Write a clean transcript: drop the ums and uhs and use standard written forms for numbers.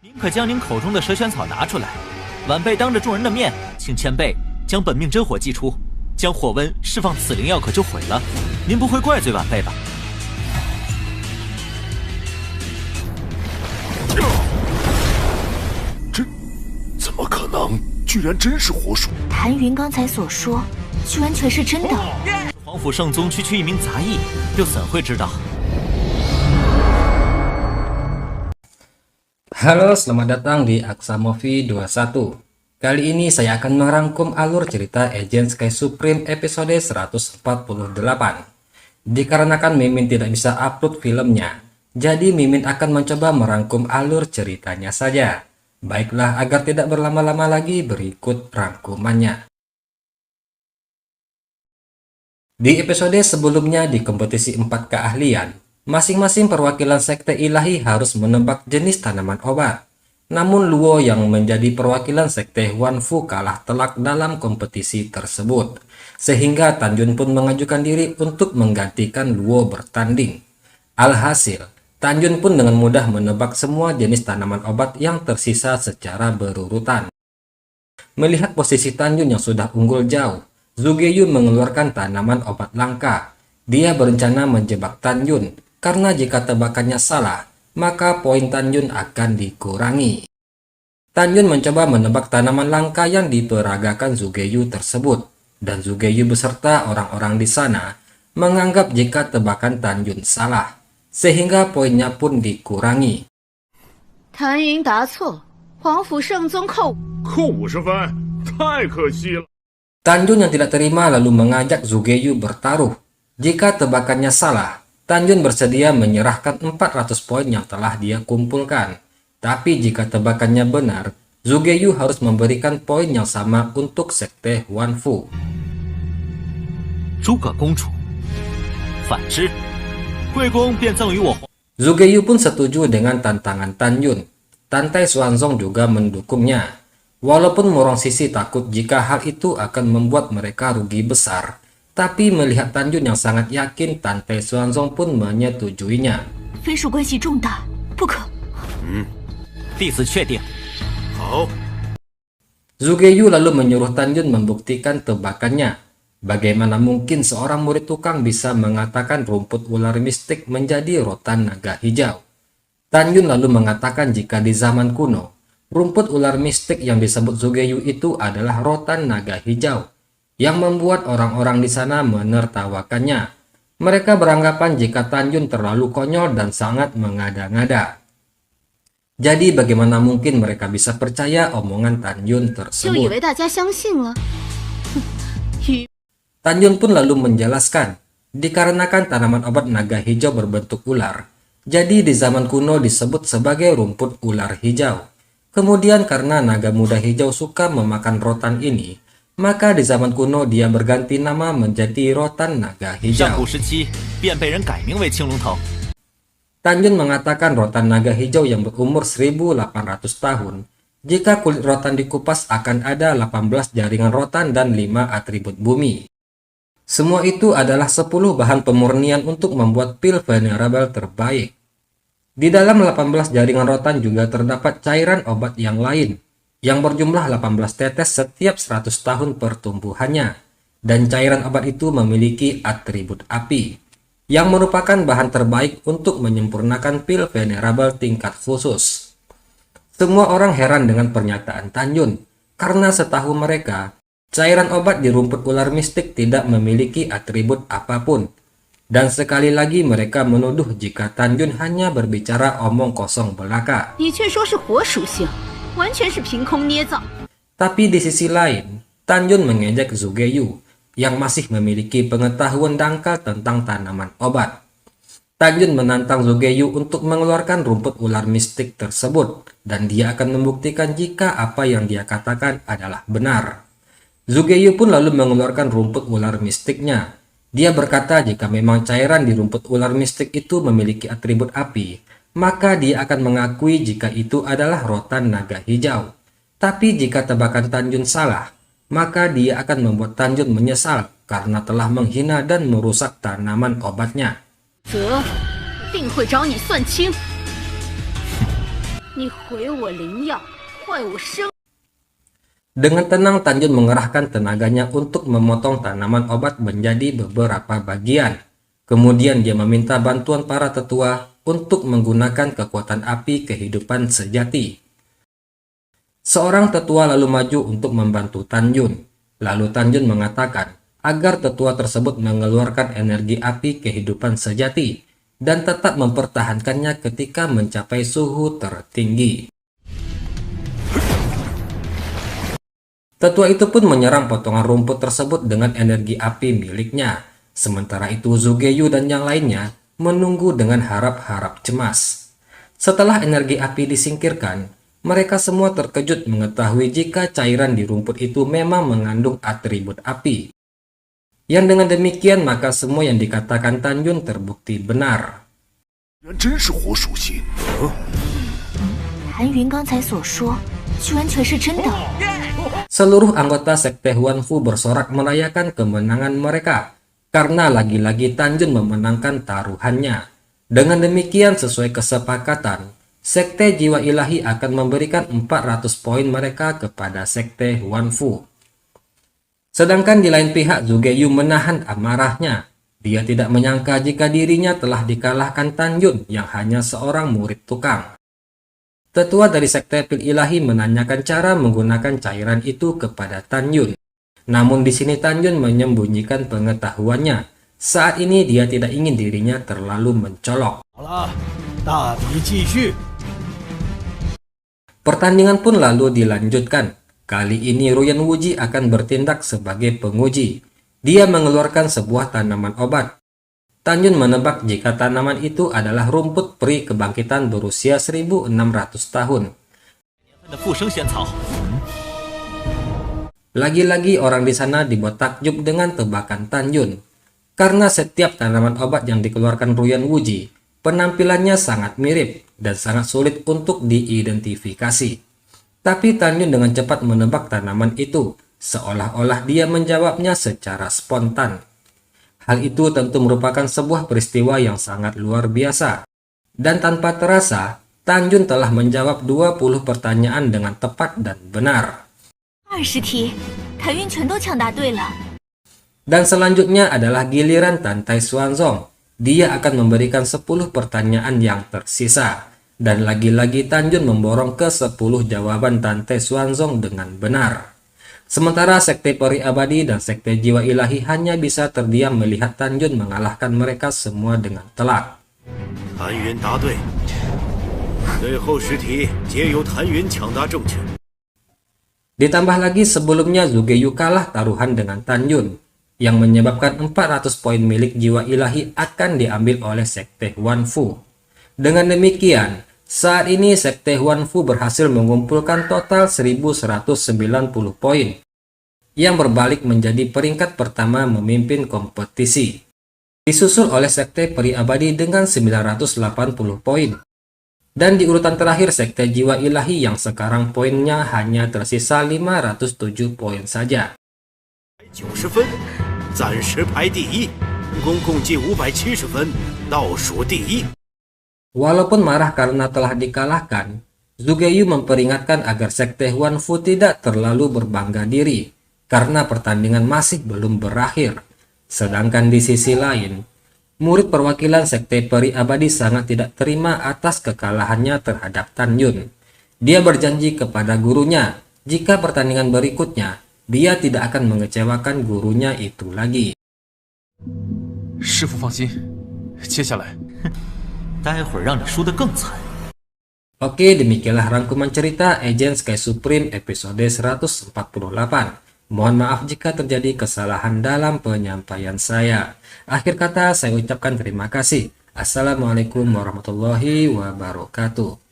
您可将您口中的蛇旋草拿出来。晚辈当着众人的面，请前辈将本命真火祭出，将火温释放此灵药可就毁了。您不会怪罪晚辈吧？这怎么可能？居然真是火属！韩云刚才所说，居然全是真的。皇府圣宗区区一名杂役，又怎会知道？Halo, selamat datang di Aksa Movie 21. Kali ini saya akan merangkum alur cerita Agent Sky Supreme episode 148. Dikarenakan Mimin tidak bisa upload filmnya, jadi Mimin akan mencoba merangkum alur ceritanya saja. Baiklah, agar tidak berlama-lama lagi, berikut rangkumannya. Di episode sebelumnya di kompetisi 4 keahlian, masing-masing perwakilan sekte ilahi harus menebak jenis tanaman obat. Namun Luo yang menjadi perwakilan sekte Huanfu kalah telak dalam kompetisi tersebut. Sehingga Tanjun pun mengajukan diri untuk menggantikan Luo bertanding. Alhasil, Tanjun pun dengan mudah menebak semua jenis tanaman obat yang tersisa secara berurutan. Melihat posisi Tanjun yang sudah unggul jauh, Zugeyu mengeluarkan tanaman obat langka. Dia berencana menjebak Tanjun, karena jika tebakannya salah, maka poin Tanjun akan dikurangi. Tanjun mencoba menebak tanaman langka yang diperagakan Zugeyu tersebut, dan Zugeyu beserta orang-orang di sana menganggap jika tebakan Tanjun salah, sehingga poinnya pun dikurangi. Tanjun 答错，皇府圣宗扣50分，太可惜了。 Tanjun yang tidak terima lalu mengajak Zugeyu bertaruh. Jika tebakannya salah, Tanjun bersedia menyerahkan 400 poin yang telah dia kumpulkan. Tapi jika tebakannya benar, Zugeyu harus memberikan poin yang sama untuk sekte Huanfu. 诸葛公主，反之，贵公便赠与我。 Zugeyu pun setuju dengan tantangan Tanjun. Tantai Xuanzong juga mendukungnya. Walaupun Murong Sisi takut jika hal itu akan membuat mereka rugi besar, tapi melihat Tanjun yang sangat yakin, Tantai Xuanzong pun menyetujuinya. 分数关系重大，不可。弟子确定。好。 Zugeyu lalu menyuruh Tanjun membuktikan tebakannya. Bagaimana mungkin seorang murid tukang bisa mengatakan rumput ular mistik menjadi rotan naga hijau? Tanjun lalu mengatakan jika di zaman kuno, rumput ular mistik yang disebut Zugeyu itu adalah rotan naga hijau, yang membuat orang-orang di sana menertawakannya. Mereka beranggapan jika Tanjun terlalu konyol dan sangat mengada-ngada. Jadi bagaimana mungkin mereka bisa percaya omongan Tanjun tersebut? Tanjun pun lalu menjelaskan, dikarenakan tanaman obat naga hijau berbentuk ular, jadi di zaman kuno disebut sebagai rumput ular hijau. Kemudian karena naga muda hijau suka memakan rotan ini, maka di zaman kuno dia berganti nama menjadi rotan naga hijau. Tanjun mengatakan rotan naga hijau yang berumur 1800 tahun. Jika kulit rotan dikupas akan ada 18 jaringan rotan dan 5 atribut bumi. Semua itu adalah 10 bahan pemurnian untuk membuat pil venerable terbaik. Di dalam 18 jaringan rotan juga terdapat cairan obat yang lain, yang berjumlah 18 tetes setiap 100 tahun pertumbuhannya. Dan cairan obat itu memiliki atribut api, yang merupakan bahan terbaik untuk menyempurnakan pil venerable tingkat khusus. Semua orang heran dengan pernyataan Tanjun, karena setahu mereka, cairan obat di rumput ular mistik tidak memiliki atribut apapun. Dan sekali lagi mereka menuduh jika Tanjun hanya berbicara omong kosong belaka. Tapi di sisi lain, Tanjun mengejek Zugeyu yang masih memiliki pengetahuan dangkal tentang tanaman obat. Tanjun menantang Zugeyu untuk mengeluarkan rumput ular mistik tersebut, dan dia akan membuktikan jika apa yang dia katakan adalah benar. Zugeyu pun lalu mengeluarkan rumput ular mistiknya. Dia berkata jika memang cairan di rumput ular mistik itu memiliki atribut api, maka dia akan mengakui jika itu adalah rotan naga hijau. Tapi jika tebakan Tanjun salah, maka dia akan membuat Tanjun menyesal karena telah menghina dan merusak tanaman obatnya. 你毁我灵药，坏我生。 Dengan tenang, Tanjun mengerahkan tenaganya untuk memotong tanaman obat menjadi beberapa bagian. Kemudian dia meminta bantuan para tetua untuk menggunakan kekuatan api kehidupan sejati. Seorang tetua lalu maju untuk membantu Tanjun. Lalu Tanjun mengatakan agar tetua tersebut mengeluarkan energi api kehidupan sejati dan tetap mempertahankannya ketika mencapai suhu tertinggi. Tetua itu pun menyerang potongan rumput tersebut dengan energi api miliknya. Sementara itu Zugeyu dan yang lainnya menunggu dengan harap-harap cemas. Setelah energi api disingkirkan, mereka semua terkejut mengetahui jika cairan di rumput itu memang mengandung atribut api. Yang dengan demikian maka semua yang dikatakan Tanjun terbukti benar. 居然真是火属性。韩云刚才所说，完全是真的。 Seluruh anggota Sekte Huanfu bersorak merayakan kemenangan mereka karena lagi-lagi Tanjun memenangkan taruhannya. Dengan demikian sesuai kesepakatan, Sekte Jiwa Ilahi akan memberikan 400 poin mereka kepada Sekte Huanfu. Sedangkan di lain pihak Zugeyu menahan amarahnya. Dia tidak menyangka jika dirinya telah dikalahkan Tanjun yang hanya seorang murid tukang. Tetua dari Sekte Pil Ilahi menanyakan cara menggunakan cairan itu kepada Tanjun. Namun di sini Tanjun menyembunyikan pengetahuannya. Saat ini dia tidak ingin dirinya terlalu mencolok. Pertandingan pun lalu dilanjutkan. Kali ini Ruyan Wuji akan bertindak sebagai penguji. Dia mengeluarkan sebuah tanaman obat. Tanjun menebak jika tanaman itu adalah rumput peri kebangkitan berusia 1600 tahun. Lagi-lagi orang di sana dibuat takjub dengan tebakan Tanjun. Karena setiap tanaman obat yang dikeluarkan Ruyan Wuji, penampilannya sangat mirip dan sangat sulit untuk diidentifikasi. Tapi Tanjun dengan cepat menebak tanaman itu, seolah-olah dia menjawabnya secara spontan. Hal itu tentu merupakan sebuah peristiwa yang sangat luar biasa. Dan tanpa terasa, Tanjun telah menjawab 20 pertanyaan dengan tepat dan benar. 20题，谭云全都抢答对了。 Dan selanjutnya adalah giliran Tantai Xuanzong. Dia akan memberikan 10 pertanyaan yang tersisa. Dan lagi-lagi Tanjun memborong ke 10 jawaban Tantai Xuanzong dengan benar. Sementara Sekte Peri Abadi dan Sekte Jiwa Ilahi hanya bisa terdiam melihat Tanjun mengalahkan mereka semua dengan telak. Ditambah lagi sebelumnya Zugeyu kalah taruhan dengan Tanjun, yang menyebabkan 400 poin milik Jiwa Ilahi akan diambil oleh Sekte Huanfu. Dengan demikian, saat ini Sekte Huanfu berhasil mengumpulkan total 1190 poin, yang berbalik menjadi peringkat pertama memimpin kompetisi. Disusul oleh Sekte Peri Abadi dengan 980 poin. Dan di urutan terakhir Sekte Jiwa Ilahi yang sekarang poinnya hanya tersisa 507 poin saja. 90分，暂时排第一，公共计570分，倒数第一。 Walaupun marah karena telah dikalahkan, Zugeyu memperingatkan agar Sekte Huanfu tidak terlalu berbangga diri, karena pertandingan masih belum berakhir. Sedangkan di sisi lain, murid perwakilan Sekte Peri Abadi sangat tidak terima atas kekalahannya terhadap Tanjun. Dia berjanji kepada gurunya, jika pertandingan berikutnya, dia tidak akan mengecewakan gurunya itu lagi. 师傅放心，接下来 待会儿让你输得更惨。 Oke, demikianlah rangkuman cerita Agent Sky Supreme episode 148. Mohon maaf jika terjadi kesalahan dalam penyampaian saya. Akhir kata saya ucapkan terima kasih. Assalamualaikum warahmatullahi wabarakatuh.